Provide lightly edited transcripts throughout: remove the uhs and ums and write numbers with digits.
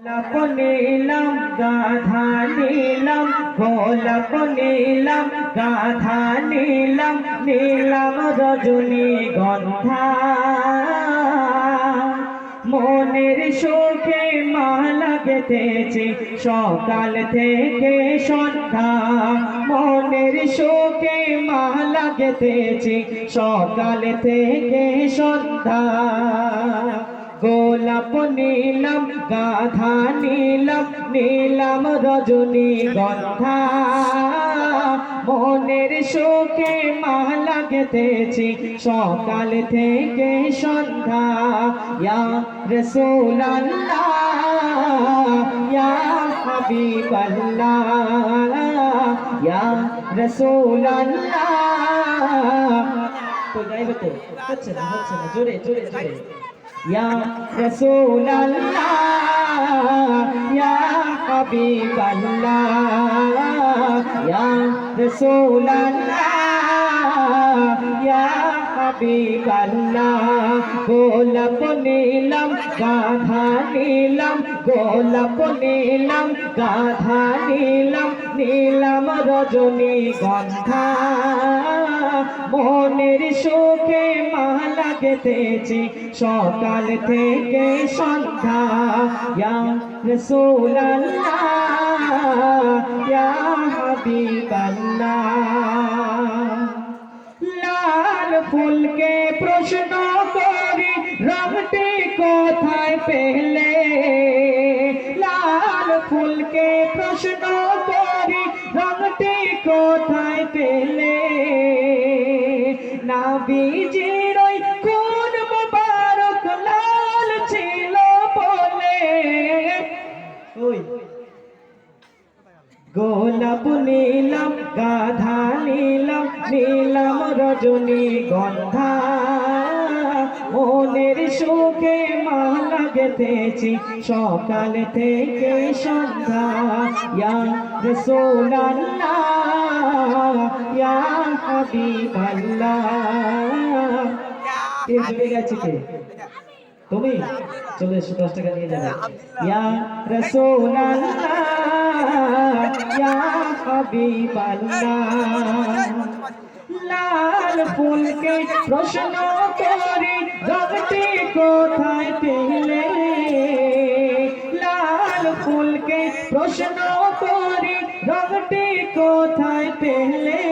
গোলাপ নীলাম গাধা নীলাম, গোলাপ নীলাম গাধা নীলাম, নীলাম রজনী গন্ধা। মনের সুখে মালা গেঁথেছি সকাল থেকে সন্ধ্যা। মনের সুখে মালা গেঁথেছি সকাল থেকে সন্ধ্যা। গোলাপ নীলাম গাধা নীলাম, নীলাম রজনী গন্ধা। মনের সুখে মালা গেঁথেছি সকাল থেকে সন্ধ্যা। ইয়া রাসূলুল্লাহ ইয়া হাবিবাল্লাহ, ইয়া রাসূলুল্লাহ। তো গাইবে তো হচ্ছে না জোরে জোরে জোরে। ইয়া রাসূলুল্লাহ ইয়া হাবিবাল্লাহ, ইয়া রাসূলুল্লাহ ইয়া হাবিবাল্লাহ। গোলাপ নীলাম গাধা নীলাম, গোলাপ নীলাম গাধা নীলাম, নীলাম রজনী গন্ধা। মনের সুখে মালা গেঁথেছি সকাল থেকে সন্ধ্যা। ইয়া রাসূলুল্লাহ ইয়া হাবিবাল্লাহ। লাল ফুলকে প্রশ্ন করি রংটি কোথায় পেলে? লাল ফুলকে প্রশ্ন করি রংটি কোথায় পেলে? নবীজির ওই কোন মুবারক লাল ছিল বলে। ওই গোলাপ নীলাম গাধা নীলাম, নীলাম রজনী গন্ধা। মনের সুখে মালা গেঁথেছি সকাল থেকে সন্ধ্যা। ইয়া রাসূলুল্লাহ ইয়া হাবিবাল্লাহ। কে জুড়ে গেছে কে? তুমি চলে এসো, 10 টাকা নিয়ে যাবে। ইয়া রাসূলুল্লাহ ইয়া হাবিবাল্লাহ। লাল ফুলকে প্রশ্ন করি রংটি কোথায় পেলে? লাল ফুলকে প্রশ্ন করি রংটি কোথায় পেলে?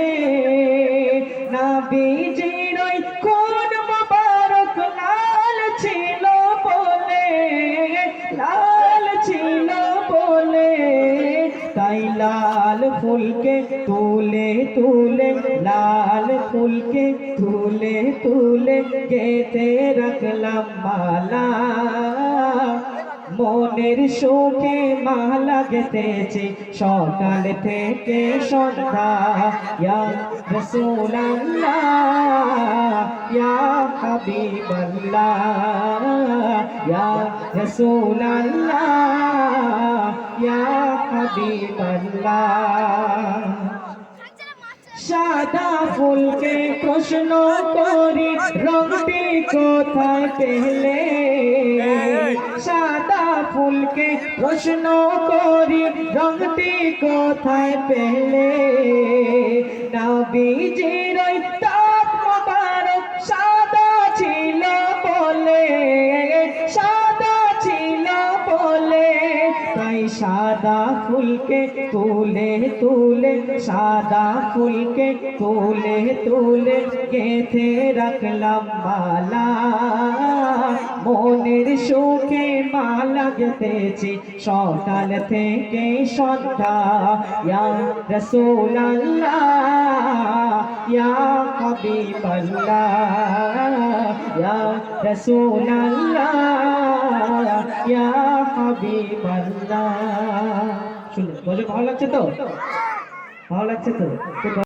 নবীজির ওই কোন মুবারক লাল ছিল বলে, লাল ছিল বলে। তাই লাল ফুলকে তুলে তুলে, লাল ফুলকে তুলে তুলে গেঁথে রাখলাম মালা। মনের সুখে মালা গেঁথেছি সকাল থেকে সন্ধ্যা। ইয়া রাসূলুল্লাহ ইয়া হাবিবাল্লাহ, ইয়া রাসূলুল্লাহ ইয়া হাবিবাল্লাহ। সাদা ফুলকে প্রশ্ন করি রংটি কোথায় পেলে? সাদা ফুলকে প্রশ্ন করি রংটি কোথায় পেলে? নবীজির ওই ত্বক মুবারক সাদা ছিল বলে, সাদা ছিল বলে। তাই সাদা ফুলকে তুলে তুলে, সাদা ফুলকে তুলে তুলে গেঁথে রাখলাম মালা। মনের সুখে মালা গেঁথেছি সকাল থেকে সন্ধ্যা। ইয়া রাসূলুল্লাহ ইয়া হাবিবাল্লাহ, ইয়া রাসূলুল্লাহ ইয়া হাবিবাল্লাহ। শুনুন, ভালো লাগছে তো? ভালো লাগছে তো?